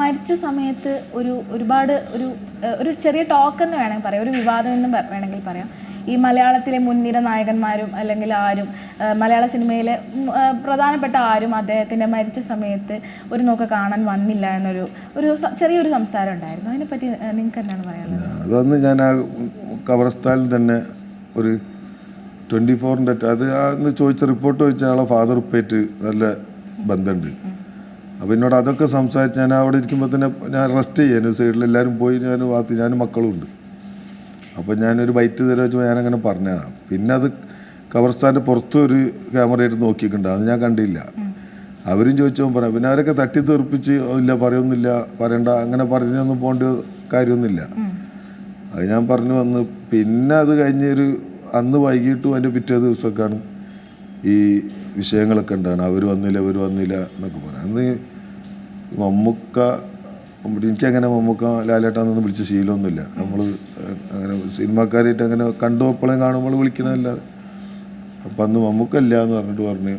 മരിച്ച സമയത്ത് ഒരുപാട് ഒരു ചെറിയ ടോക്ക് എന്ന് വേണമെങ്കിൽ പറയാം, ഒരു വിവാദം എന്ന് വേണമെങ്കിൽ പറയാം. ഈ മലയാളത്തിലെ മുൻനിര നായകന്മാരും അല്ലെങ്കിൽ ആരും മലയാള സിനിമയിലെ പ്രധാനപ്പെട്ട ആരും അദ്ദേഹത്തിൻ്റെ മരിച്ച സമയത്ത് ഒരു നോക്ക് കാണാൻ വന്നില്ല എന്നൊരു ചെറിയൊരു സംസാരം ഉണ്ടായിരുന്നു. അതിനെപ്പറ്റി നിങ്ങൾക്ക് എന്താണ് പറയാനുള്ളത്? അതൊന്ന് ഞാൻ ആ ഖബർസ്ഥാനിൽ തന്നെ ഒരു 24-ൻ്റെ അത് അന്ന് ചോദിച്ച റിപ്പോർട്ട് ചോദിച്ച ആളെ ഫാദർ ഉപ്പേറ്റ് നല്ല ബന്ധമുണ്ട്. അപ്പോൾ എന്നോട് അതൊക്കെ സംസാരിച്ച് ഞാൻ അവിടെ ഇരിക്കുമ്പോൾ തന്നെ ഞാൻ റെസ്റ്റ് ചെയ്യാൻ സൈഡിൽ എല്ലാവരും പോയി ഞാനും മക്കളും ഉണ്ട്. അപ്പോൾ ഞാനൊരു ബൈറ്റ് തരാൻ വെച്ചപ്പോൾ ഞാനങ്ങനെ പറഞ്ഞതാണ്. പിന്നെ അത് ഖബർസ്ഥാൻ്റെ പുറത്ത് ഒരു ക്യാമറയായിട്ട് നോക്കിയിട്ടുണ്ട്, അത് ഞാൻ കണ്ടില്ല. അവരും ചോദിച്ചപ്പോൾ പറയാം. പിന്നെ അവരൊക്കെ തട്ടി തെറിപ്പിച്ച് ഇല്ല പറയൊന്നുമില്ല, പറയണ്ട, അങ്ങനെ പറഞ്ഞൊന്നും പോകേണ്ട കാര്യമൊന്നുമില്ല. അത് ഞാൻ പറഞ്ഞു വന്ന്. പിന്നെ അത് കഴിഞ്ഞൊരു അന്ന് വൈകിട്ടും അതിൻ്റെ പിറ്റേ ദിവസമൊക്കെയാണ് ഈ വിഷയങ്ങളൊക്കെ ഉണ്ടാണ്. അവർ വന്നില്ല എന്നൊക്കെ പറയാം. അന്ന് മമ്മൂക്ക എനിക്കങ്ങനെ മമ്മൂക്ക ലാലേട്ടാന്നൊന്നും വിളിച്ച ശീലമൊന്നുമില്ല. നമ്മൾ അങ്ങനെ സിനിമാക്കാരായിട്ട് അങ്ങനെ കണ്ടുപോഴപ്പോഴേ കാണുമ്പോൾ വിളിക്കണമല്ലാതെ. അപ്പം അന്ന് മമ്മൂക്കല്ല എന്ന് പറഞ്ഞ്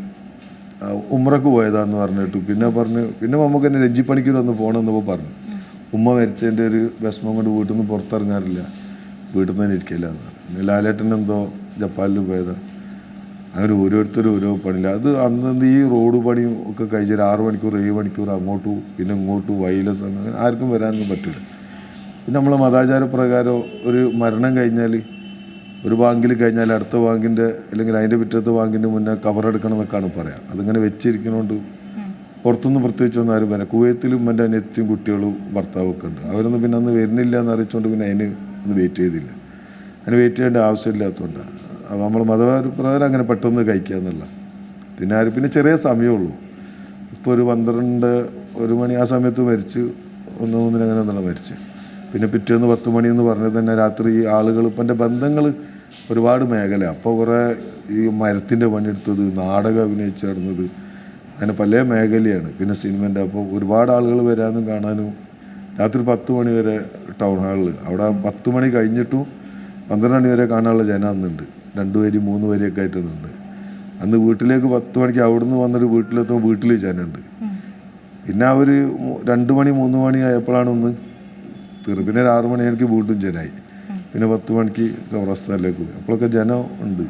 ഉമ്രക്ക് പോയതാന്ന് പറഞ്ഞിട്ട് പിന്നെ മമ്മൂക്ക എന്നെ രഞ്ജിപ്പണിക്ക് വന്ന് പോകണമെന്നപ്പോൾ പറഞ്ഞു. ഉമ്മ മരിച്ചതിൻ്റെ ഒരു വിഷമം കൊണ്ട് വീട്ടിൽ നിന്ന് പുറത്തിറങ്ങാറില്ല, വീട്ടിൽ നിന്ന് തന്നെ ഇരിക്കില്ല എന്ന് പറഞ്ഞു. പിന്നെ ലാലേട്ടൻ എന്തോ ജപ്പാനിൽ പോയതാണ്. അങ്ങനെ ഓരോരുത്തരും ഓരോ പണിയില്ല. അത് അന്ന് ഈ റോഡ് പണിയും ഒക്കെ കഴിഞ്ഞൊരു 6 മണിക്കൂർ 7 മണിക്കൂർ അങ്ങോട്ടും പിന്നെ ഇങ്ങോട്ടും വൈകിയ സമയം ആർക്കും വരാനൊന്നും പറ്റില്ല. പിന്നെ നമ്മളെ മതാചാരപ്രകാരം ഒരു മരണം കഴിഞ്ഞാൽ ഒരു ബാങ്കിൽ കഴിഞ്ഞാൽ അടുത്ത ബാങ്കിൻ്റെ അല്ലെങ്കിൽ അതിൻ്റെ പിറ്റത്തെ ബാങ്കിൻ്റെ മുന്നേ കവറെടുക്കണം എന്നൊക്കെയാണ് പറയാം. അതിങ്ങനെ വെച്ചിരിക്കുന്നതുകൊണ്ട് പുറത്തുനിന്ന് പ്രത്യേകിച്ചൊന്നും ആരും പറയാം. കുവൈത്തിലും എൻ്റെ അനിയത്തിയും കുട്ടികളും ഭർത്താവൊക്കെ ഉണ്ട്. അവരൊന്നും പിന്നെ അന്ന് വരുന്നില്ല എന്ന് അറിയിച്ചുകൊണ്ട് പിന്നെ അതിന് ഒന്ന് വെയിറ്റ് ചെയ്തില്ല. അതിന് വെയിറ്റ് ചെയ്യേണ്ട ആവശ്യമില്ലാത്തതുകൊണ്ടാണ്. അപ്പോൾ നമ്മൾ മതപ്രകാരം അങ്ങനെ പെട്ടെന്ന് കഴിക്കുക എന്നുള്ള. പിന്നെ ചെറിയ സമയമുള്ളൂ. ഇപ്പോൾ ഒരു 12-1 മണി ആ സമയത്ത് മരിച്ച് 1-3 അങ്ങനെ എന്താണ് മരിച്ച്. പിന്നെ പിറ്റേന്ന് 10 മണി എന്ന് പറഞ്ഞത് തന്നെ രാത്രി ആളുകൾ ഇപ്പം എൻ്റെ ബന്ധങ്ങൾ ഒരുപാട് മേഖല. അപ്പോൾ കുറേ ഈ മരത്തിൻ്റെ പണിയെടുത്തത്, നാടകം അഭിനയിച്ച് നടന്നത്, അങ്ങനെ പല മേഖലയാണ്. പിന്നെ സിനിമേൻ്റെ. അപ്പോൾ ഒരുപാട് ആളുകൾ വരാനും കാണാനും. രാത്രി 10 മണി വരെ ടൗൺ ഹാളിൽ അവിടെ 10 മണി കഴിഞ്ഞിട്ടും 12 മണി വരെ കാണാനുള്ള ജനം അന്നുണ്ട്. 2 വരി 3 വരിയൊക്കെ ആയിട്ട് നിന്ന്. അന്ന് വീട്ടിലേക്ക് 10 മണിക്ക് അവിടുന്ന് വന്നൊരു വീട്ടിലെത്തുമ്പോൾ വീട്ടിൽ ജനമുണ്ട്. പിന്നെ അവർ 2 മണി 3 മണി ആയപ്പോഴാണ് ഒന്ന് തീർന്നു. പിന്നെ 6 മണി എനിക്ക് വീണ്ടും ജനമായി. പിന്നെ 10 മണിക്ക് ഖബർസ്ഥാനിലേക്ക് പോയി. അപ്പോഴൊക്കെ ജനം ഉണ്ട്.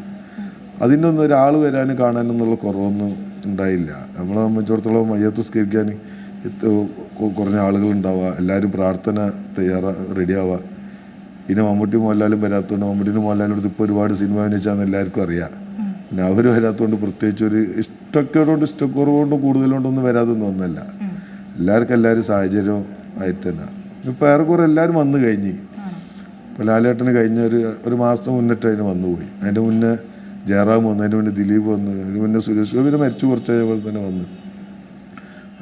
അതിൻ്റെ ഒന്നും ഒരാൾ വരാനും കാണാനൊന്നുള്ള കുറവൊന്നും ഉണ്ടായില്ല. നമ്മളെ സംബന്ധിച്ചിടത്തോളം മയ്യത്ത് സ്കരിക്കാൻ കുറഞ്ഞ ആളുകൾ ഉണ്ടാവുക, എല്ലാവരും പ്രാർത്ഥന റെഡിയാവുക. പിന്നെ മമ്മൂട്ടി മോഹൻലാലും വരാത്തതുകൊണ്ട് മമ്മൂട്ടിനും മോഹൻലാലും അടുത്ത് ഇപ്പോൾ ഒരുപാട് സിനിമ അഭിനയിച്ചാന്ന് എല്ലാവർക്കും അറിയാം. പിന്നെ അവർ വരാത്തതുകൊണ്ട് പ്രത്യേകിച്ച് ഒരു ഇഷ്ടക്കുറവുകൊണ്ടും കൂടുതലുകൊണ്ടൊന്നും വരാതൊന്നും ഒന്നല്ല. എല്ലാവരും സാഹചര്യവും ആയിട്ട് തന്നെ. ഇപ്പോൾ ഏറെക്കുറെ എല്ലാവരും വന്നു കഴിഞ്ഞ്. ഇപ്പോൾ ലാലേട്ടന് കഴിഞ്ഞ ഒരു മാസം മുന്നിട്ട് അതിന് വന്നുപോയി. അതിൻ്റെ മുന്നേ ജയറാം വന്നു, അതിന് മുന്നേ ദിലീപ് വന്നു, അതിന് മുന്നേ സുരേഷ് ഗോപി മരിച്ചു കുറച്ച് കഴിഞ്ഞപ്പോൾ തന്നെ വന്നു.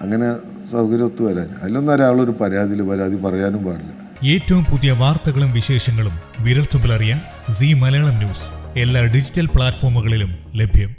അങ്ങനെ സൗകര്യം ഒത്തു വരാൻ അതിലൊന്നും ഒരാളൊരു പരാതി പറയാനും പാടില്ല. ഏറ്റവും പുതിയ വാർത്തകളും വിശേഷങ്ങളും വിരൽത്തുമ്പിലറിയാൻ സീ മലയാളം ന്യൂസ് എല്ലാ ഡിജിറ്റൽ പ്ലാറ്റ്ഫോമുകളിലും ലഭ്യം.